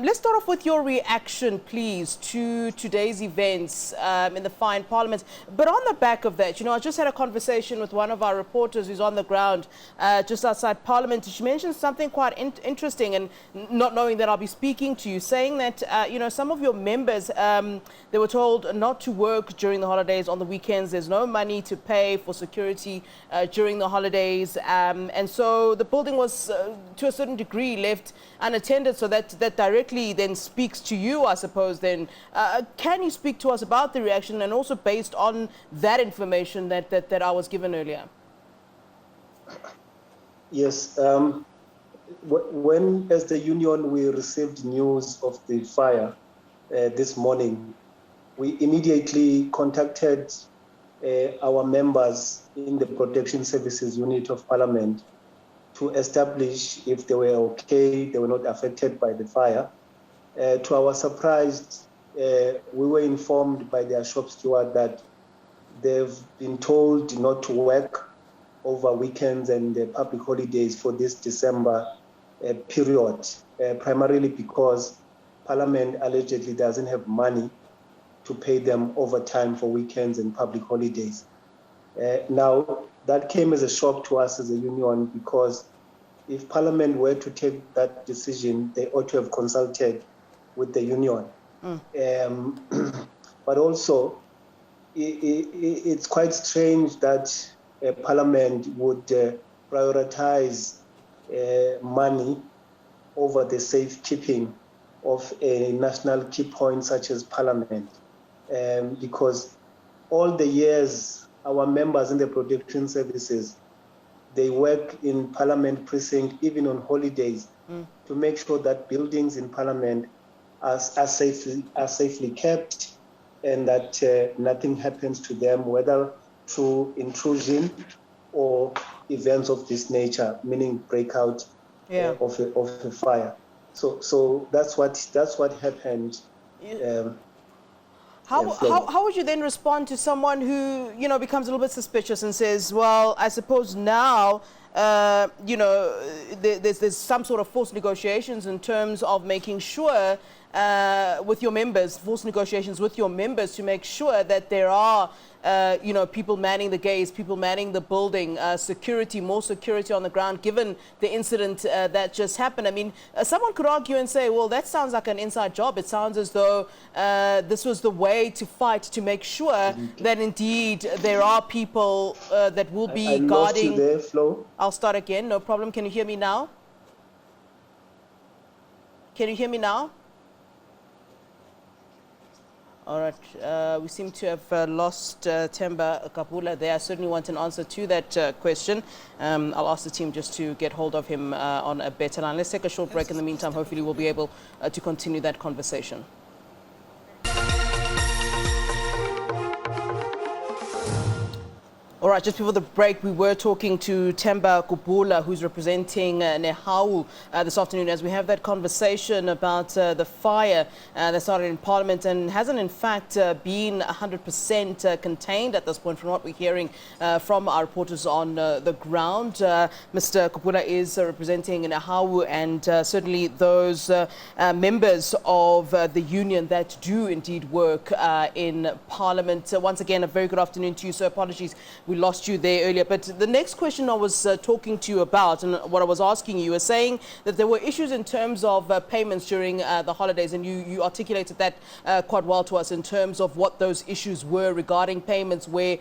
Let's start off with your reaction, please, to today's events in the fine Parliament. But on the back of that, I just had a conversation with one of our reporters who's on the ground just outside Parliament. She mentioned something quite interesting, and not knowing that I'll be speaking to you, saying that, some of your members, they were told not to work during the holidays on the weekends. There's no money to pay for security during the holidays. And so the building was, to a certain degree, left unattended, so that directly then speaks to you, I suppose. Then can you speak to us about the reaction, and also based on that information that I was given earlier? Yes, when as the union we received news of the fire this morning, we immediately contacted our members in the Protection Services Unit of Parliament to establish if they were okay, they were not affected by the fire. To our surprise, we were informed by their shop steward that they've been told not to work over weekends and public holidays for this December period, primarily because Parliament allegedly doesn't have money to pay them overtime for weekends and public holidays. Now, that came as a shock to us as a union, because if Parliament were to take that decision, they ought to have consulted with the union. But also, it's quite strange that Parliament would prioritize money over the safekeeping of a national key point such as Parliament, because all the years our members in the protection services, they work in Parliament precinct, even on holidays, to make sure that buildings in Parliament are safely kept, and that nothing happens to them, whether through intrusion or events of this nature, meaning breakout of a fire. So that's what happened. How would you then respond to someone who, becomes a little bit suspicious and says, well, I suppose now, there's some sort of forced negotiations in terms of making sure with your members, forced negotiations with your members to make sure that there are, people manning the gates, people manning the building, more security on the ground, given the incident that just happened. I mean, someone could argue and say, well, that sounds like an inside job. It sounds as though this was the way to fight to make sure that indeed there are people that will be guarding. Lost you there, Flo. I'll start again, no problem. Can you hear me now? Can you hear me now? All right, we seem to have lost Temba Gubula there. I certainly want an answer to that question. I'll ask the team just to get hold of him on a better line. Let's take a short break. In the meantime, hopefully we'll be able to continue that conversation. All right, just before the break, we were talking to Temba Gubula, who's representing Nehawu this afternoon, as we have that conversation about the fire that started in Parliament and hasn't, in fact, been 100% contained at this point, from what we're hearing from our reporters on the ground. Mr. Gubula is representing Nehawu, and certainly those members of the union that do indeed work in Parliament. Once again, a very good afternoon to you, sir. Apologies, we lost you there earlier. But the next question I was talking to you about, and what I was asking you, was saying that there were issues in terms of payments during the holidays, and you articulated that quite well to us in terms of what those issues were regarding payments, where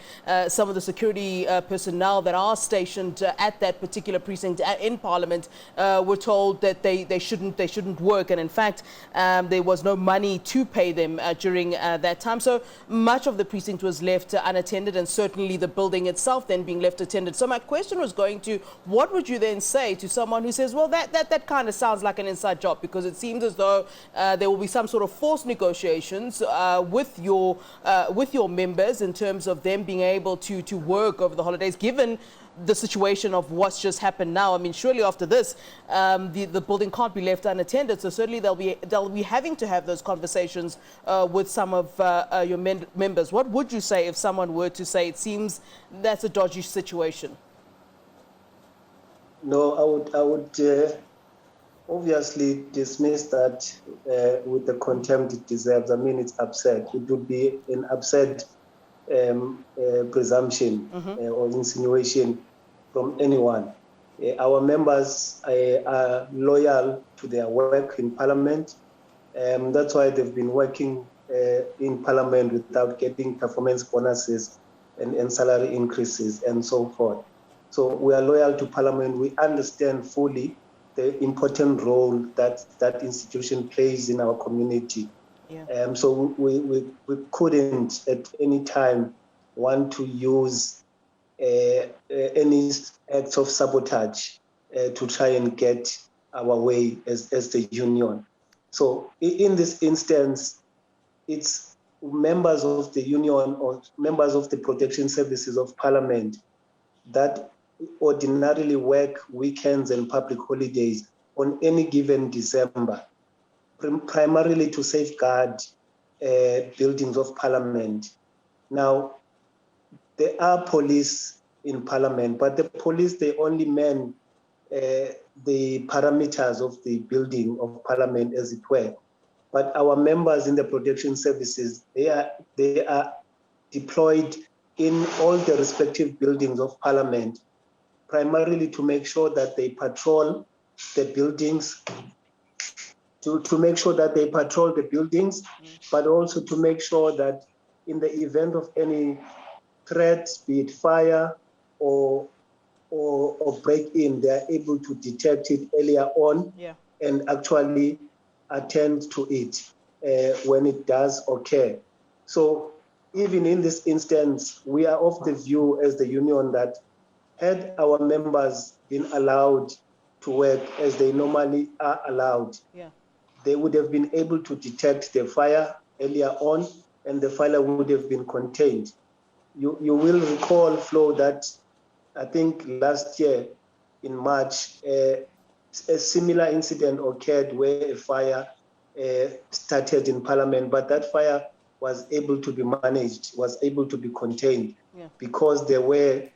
some of the security personnel that are stationed at that particular precinct in Parliament were told that they shouldn't work, and in fact there was no money to pay them during that time. So much of the precinct was left unattended, and certainly the building itself then being left attended. So my question was going to, what would you then say to someone who says, well, that kind of sounds like an inside job, because it seems as though there will be some sort of forced negotiations with your members in terms of them being able to work over the holidays, given the situation of what's just happened now. I mean, surely after this, the building can't be left unattended. So certainly they'll be having to have those conversations with some of your members. What would you say if someone were to say it seems that's a dodgy situation? No, obviously dismiss that with the contempt it deserves. I mean, it's absurd. It would be an absurd presumption or insinuation from anyone. Our members are loyal to their work in Parliament. That's why they've been working in Parliament without getting performance bonuses and salary increases and so forth. So we are loyal to Parliament. We understand fully the important role that that institution plays in our community. Yeah. So we couldn't at any time want to use any acts of sabotage to try and get our way as the union. So in this instance, it's members of the union or members of the protection services of Parliament that ordinarily work weekends and public holidays on any given December, primarily to safeguard buildings of Parliament. Now, there are police in Parliament, but the police, they only man the parameters of the building of Parliament, as it were. But our members in the protection services, they are deployed in all the respective buildings of Parliament, primarily to make sure that they patrol the buildings, to make sure that they patrol the buildings, but also to make sure that in the event of any threats, be it fire or break-in, they are able to detect it earlier on and actually attend to it when it does occur. So even in this instance, we are of the view as the union that had our members been allowed to work as they normally are allowed, they would have been able to detect the fire earlier on and the fire would have been contained. You will recall, Flo, that I think last year in March, a similar incident occurred where a fire started in Parliament, but that fire was able to be managed, was able to be contained because there were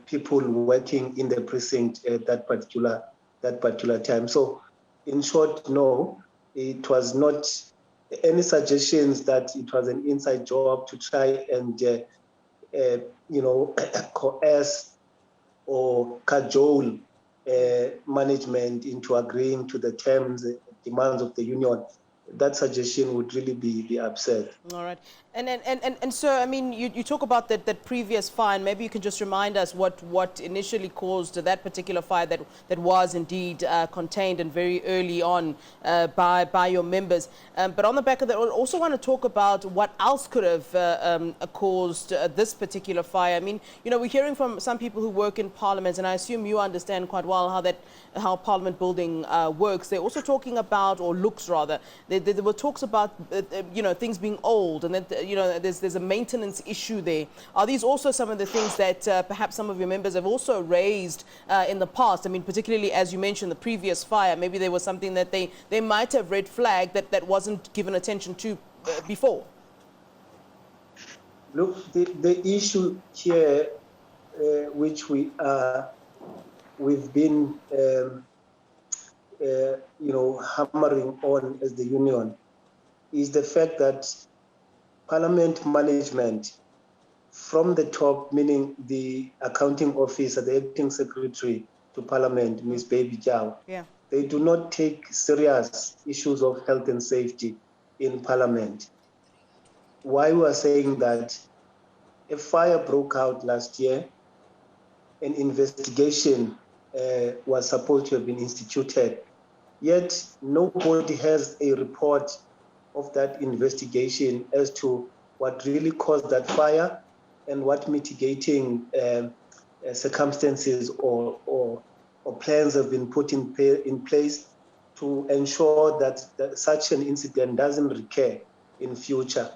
people working in the precinct at that particular time. So in short, no, it was not any suggestions that it was an inside job to try and coerce or cajole management into agreeing to the terms, demands of the union. That suggestion would really be absurd. All right. And so, I mean, you talk about that previous fire, and maybe you can just remind us what initially caused that particular fire that was indeed contained and very early on by your members. But on the back of that, I also want to talk about what else could have caused this particular fire. I mean, we're hearing from some people who work in Parliament, and I assume you understand quite well how Parliament building works. They're also talking about, or looks rather, there were talks about things being old, and that there's a maintenance issue there. Are these also some of the things that perhaps some of your members have also raised in the past? I mean, particularly as you mentioned the previous fire, maybe there was something that they might have red flagged that wasn't given attention to before. Look, the issue here, which we've been hammering on as the union, is the fact that Parliament management from the top, meaning the accounting officer, the acting secretary to Parliament, Ms. Baby Jao, they do not take serious issues of health and safety in Parliament. Why we are saying that? A fire broke out last year, an investigation was supposed to have been instituted, yet nobody has a report of that investigation as to what really caused that fire and what mitigating circumstances or plans have been put in place to ensure that such an incident doesn't recur in future.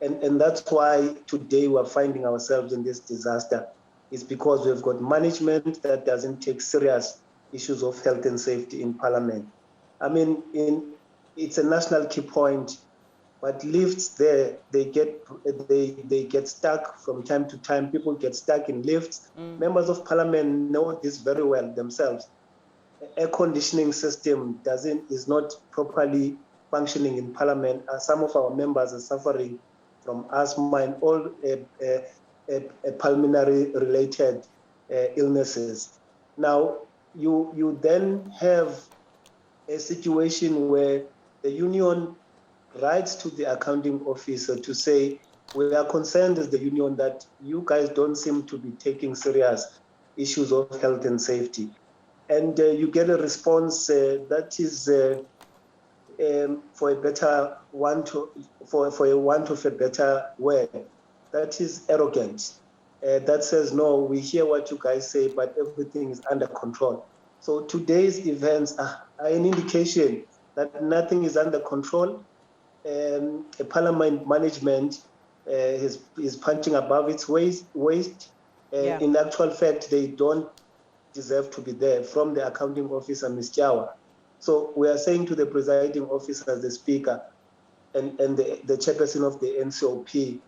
And that's why today we're finding ourselves in this disaster. It's because we've got management that doesn't take serious issues of health and safety in Parliament. I mean, it's a national key point, but lifts there, they get stuck from time to time. People get stuck in lifts. Members of Parliament know this very well themselves. air conditioning system is not properly functioning in Parliament. Some of our members are suffering from asthma and all pulmonary related illnesses. Now, you then have a situation where the union writes to the accounting officer to say, we are concerned as the union that you guys don't seem to be taking serious issues of health and safety. And you get a response that is for a better want of a better word, that is arrogant. That says, no, we hear what you guys say, but everything is under control. So today's events are an indication that nothing is under control. A Parliament management is punching above its waist. In actual fact, they don't deserve to be there, from the accounting officer, Ms. Jawa. So we are saying to the presiding officer, the speaker, and the chairperson of the NCOP,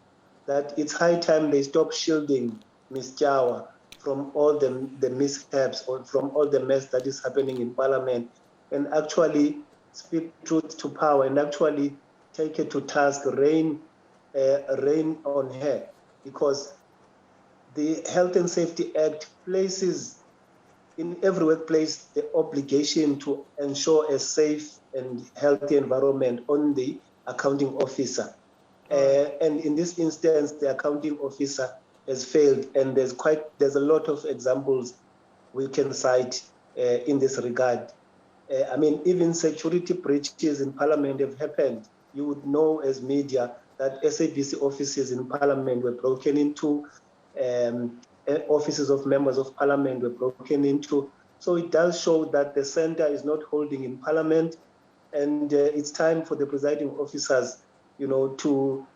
that it's high time they stop shielding Ms. Jawa from all the mishaps or from all the mess that is happening in Parliament, and actually speak truth to power and actually take her to task, rain on her, because the Health and Safety Act places in every workplace the obligation to ensure a safe and healthy environment on the accounting officer. And in this instance, the accounting officer has failed, and there's a lot of examples we can cite in this regard. I mean, even security breaches in Parliament have happened. You would know as media that SABC offices in Parliament were broken into, offices of members of Parliament were broken into. So it does show that the center is not holding in Parliament, and it's time for the presiding officers, to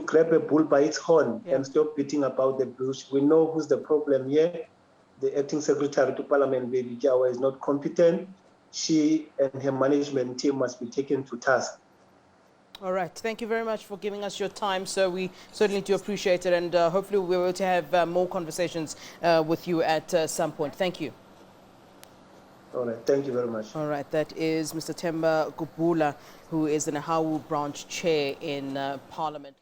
grab a bull by its horn and stop beating about the bush. We know who's the problem here. The acting secretary to Parliament, Baby Jawa, is not competent. She and her management team must be taken to task. All right. Thank you very much for giving us your time, sir. We certainly do appreciate it, and hopefully we'll be able to have more conversations with you at some point. Thank you. All right. Thank you very much. All right. That is Mr. Temba Gubula, who is the Nehawu branch chair in Parliament.